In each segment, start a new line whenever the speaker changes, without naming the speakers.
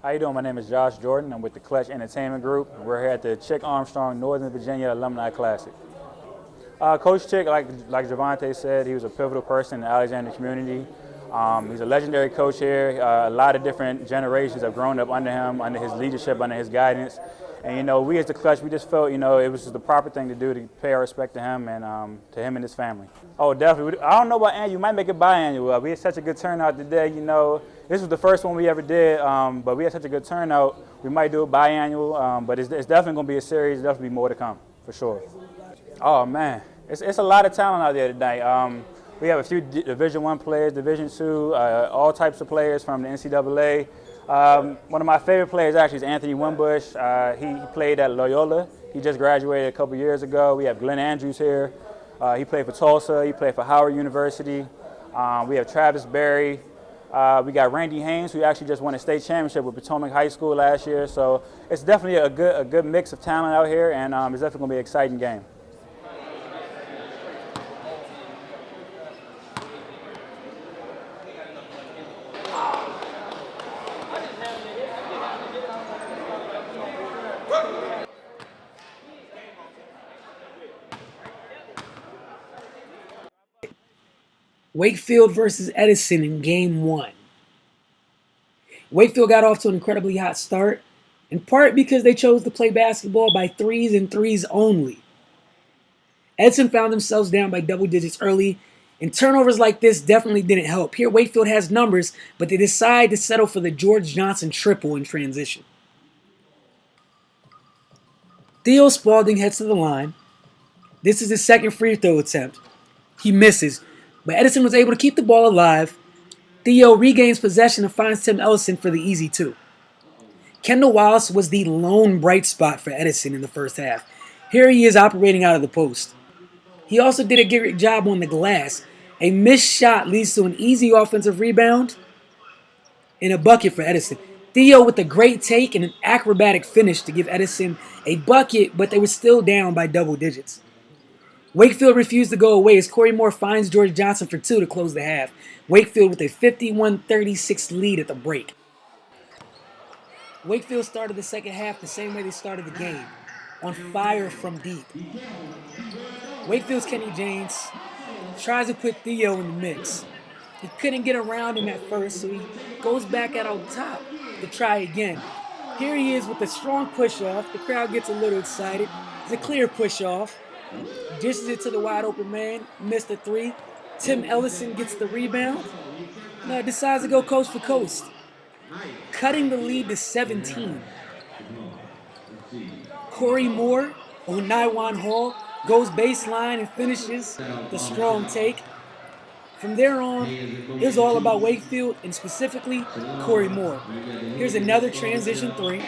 How you doing? My name is Josh Jordan. I'm with the Clutch Entertainment Group. We're here at the Chick Armstrong Northern Virginia Alumni Classic. Coach Chick, like Javante said, he was a pivotal person in the Alexander community. He's a legendary coach here. A lot of different generations have grown up under him, under his leadership, under his guidance. And, we as the Clutch, we just felt, it was just the proper thing to do to pay our respect to him and his family. Oh, definitely. I don't know about annual. You might make it biannual. We had such a good turnout today, This was the first one we ever did, but we had such a good turnout. We might do it biannual, but it's definitely going to be a series. There's definitely more to come, for sure. Oh, man. It's a lot of talent out there tonight. We have a few Division I players, Division II, all types of players from the NCAA. One of my favorite players actually is Anthony Wimbush. He played at Loyola. He just graduated a couple years ago. We have Glenn Andrews here. He played for Tulsa. He played for Howard University. We have Travis Berry. We got Randy Haynes, who actually just won a state championship with Potomac High School last year. So it's definitely a good mix of talent out here, and it's definitely going to be an exciting game.
Wakefield versus Edison in Game 1. Wakefield got off to an incredibly hot start, in part because they chose to play basketball by threes and threes only. Edison found themselves down by double digits early, and turnovers like this definitely didn't help. Here, Wakefield has numbers, but they decide to settle for the George Johnson triple in transition. Theo Spalding heads to the line. This is his second free throw attempt. He misses, but Edison was able to keep the ball alive. Theo regains possession and finds Tim Ellison for the easy two. Kendall Wallace was the lone bright spot for Edison in the first half. Here he is operating out of the post. He also did a great job on the glass. A missed shot leads to an easy offensive rebound and a bucket for Edison. Theo with a great take and an acrobatic finish to give Edison a bucket, but they were still down by double digits. Wakefield refused to go away as Corey Moore finds George Johnson for two to close the half. Wakefield with a 51-36 lead at the break. Wakefield started the second half the same way they started the game, on fire from deep. Wakefield's Kenny James tries to put Theo in the mix. He couldn't get around him at first, so he goes back out on top to try again. Here he is with a strong push-off. The crowd gets a little excited. It's a clear push-off. Dishes it to the wide open man, missed a three. Tim Ellison gets the rebound. Now decides to go coast for coast, cutting the lead to 17. Corey Moore on Naiwan Hall goes baseline and finishes the strong take. From there on, it was all about Wakefield and specifically Corey Moore. Here's another transition three.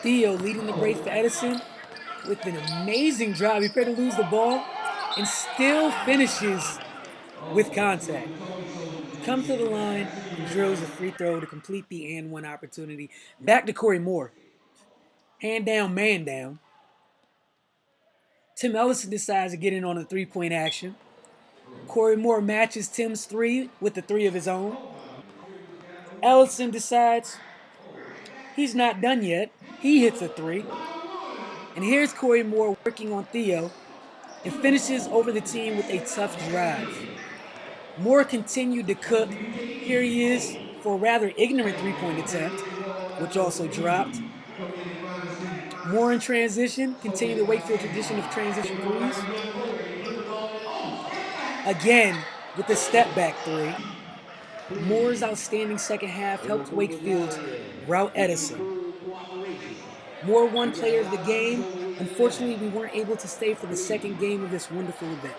Theo leading the break for Edison with an amazing drive. He prepared to lose the ball and still finishes with contact. Comes to the line and drills a free throw to complete the and one opportunity. Back to Corey Moore. Hand down, man down. Tim Ellison decides to get in on the three-point action. Corey Moore matches Tim's three with the three of his own. Ellison decides he's not done yet. He hits a three. And here's Corey Moore working on Theo and finishes over the team with a tough drive. Moore continued to cook. Here he is for a rather ignorant three-point attempt, which also dropped. Moore in transition, continue the Wakefield tradition of transition threes. Again, with the step-back three. Moore's outstanding second half helped Wakefield rout Edison. Moore won player of the game. Unfortunately, we weren't able to stay for the second game of this wonderful event.